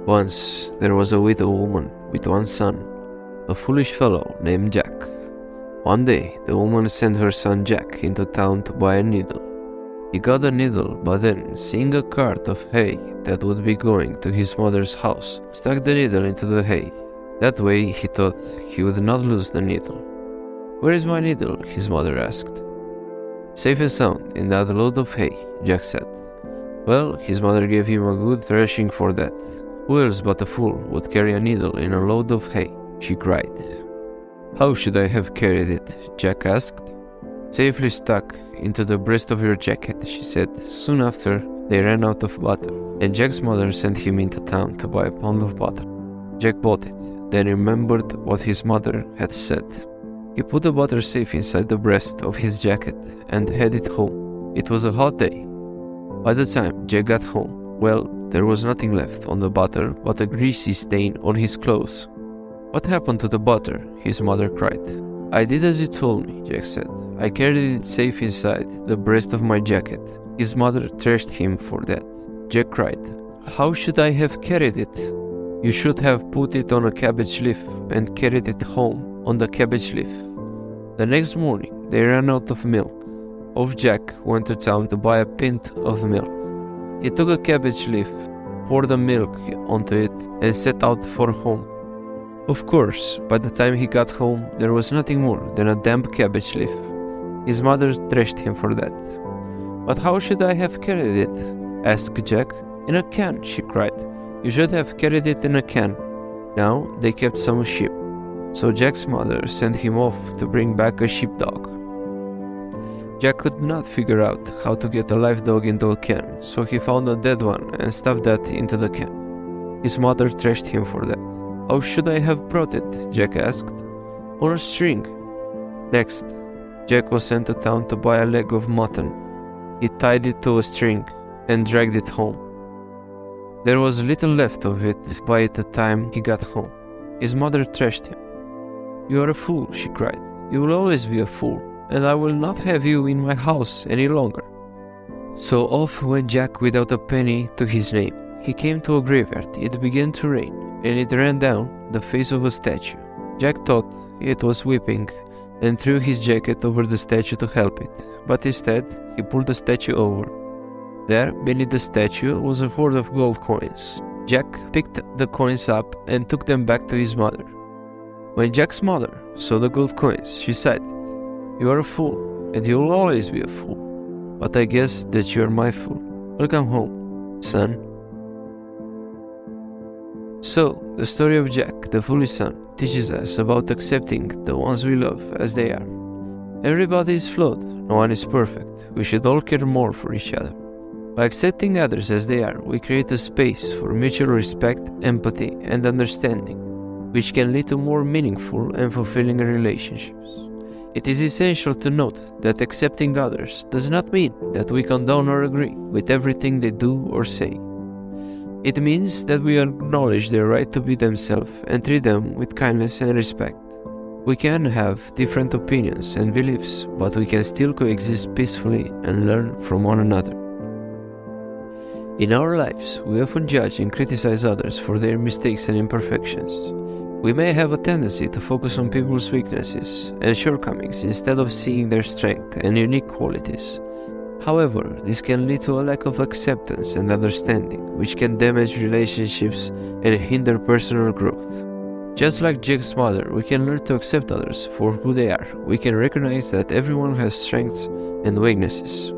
Once there was a widow woman with one son, a foolish fellow named Jack. One day the woman sent her son Jack into town to buy a needle. He got a needle, but then, seeing a cart of hay that would be going to his mother's house, stuck the needle into the hay. That way, he thought, he would not lose the needle. "Where is my needle?" his mother asked. "Safe and sound in that load of hay," Jack said. Well, his mother gave him a good thrashing for that. "Who else but a fool would carry a needle in a load of hay?" she cried. "How should I have carried it?" Jack asked. "Safely stuck into the breast of your jacket," she said. Soon after, they ran out of butter, and Jack's mother sent him into town to buy a pound of butter. Jack bought it, then remembered what his mother had said. He put the butter safe inside the breast of his jacket and headed home. It was a hot day. By the time Jack got home, well, there was nothing left on the butter but a greasy stain on his clothes. "What happened to the butter?" his mother cried. "I did as you told me," Jack said. "I carried it safe inside the breast of my jacket." His mother thrashed him for that. Jack cried, "How should I have carried it?" "You should have put it on a cabbage leaf and carried it home on the cabbage leaf." The next morning, they ran out of milk. Off Jack went to town to buy a pint of milk. He took a cabbage leaf, poured the milk onto it, and set out for home. Of course, by the time he got home, there was nothing more than a damp cabbage leaf. His mother thrashed him for that. "But how should I have carried it?" asked Jack. "In a can," she cried. "You should have carried it in a can." Now they kept some sheep, so Jack's mother sent him off to bring back a sheepdog. Jack could not figure out how to get a live dog into a can, so he found a dead one and stuffed that into the can. His mother thrashed him for that. "How should I have brought it?" Jack asked. "On a string." Next, Jack was sent to town to buy a leg of mutton. He tied it to a string and dragged it home. There was little left of it by the time he got home. His mother thrashed him. "You are a fool," she cried. "You will always be a fool, and I will not have you in my house any longer." So off went Jack without a penny to his name. He came to a graveyard. It began to rain, and it ran down the face of a statue. Jack thought it was weeping and threw his jacket over the statue to help it, but instead he pulled the statue over. There, beneath the statue, was a hoard of gold coins. Jack picked the coins up and took them back to his mother. When Jack's mother saw the gold coins, she sighed. "You are a fool, and you will always be a fool. But I guess that you are my fool. Welcome home, son." So, the story of Jack, the foolish son, teaches us about accepting the ones we love as they are. Everybody is flawed, no one is perfect. We should all care more for each other. By accepting others as they are, we create a space for mutual respect, empathy, and understanding, which can lead to more meaningful and fulfilling relationships. It is essential to note that accepting others does not mean that we condone or agree with everything they do or say. It means that we acknowledge their right to be themselves and treat them with kindness and respect. We can have different opinions and beliefs, but we can still coexist peacefully and learn from one another. In our lives, we often judge and criticize others for their mistakes and imperfections. We may have a tendency to focus on people's weaknesses and shortcomings instead of seeing their strength and unique qualities. However, this can lead to a lack of acceptance and understanding, which can damage relationships and hinder personal growth. Just like Jack's mother, we can learn to accept others for who they are. We can recognize that everyone has strengths and weaknesses.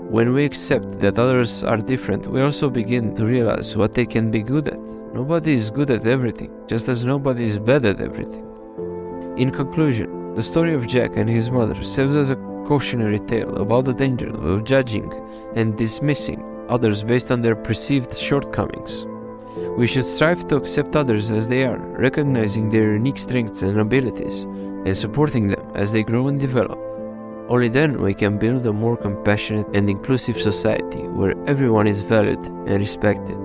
When we accept that others are different, we also begin to realize what they can be good at. Nobody is good at everything, just as nobody is bad at everything. In conclusion, the story of Jack and his mother serves as a cautionary tale about the danger of judging and dismissing others based on their perceived shortcomings. We should strive to accept others as they are, recognizing their unique strengths and abilities, and supporting them as they grow and develop. Only then we can build a more compassionate and inclusive society where everyone is valued and respected.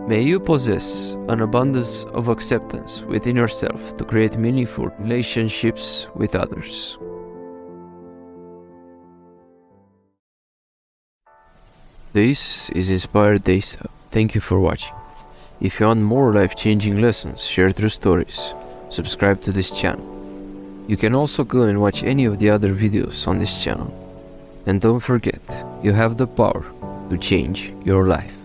May you possess an abundance of acceptance within yourself to create meaningful relationships with others. This is Inspired Days. Thank you for watching. If you want more life-changing lessons shared through stories, subscribe to this channel. You can also go and watch any of the other videos on this channel. And don't forget, you have the power to change your life.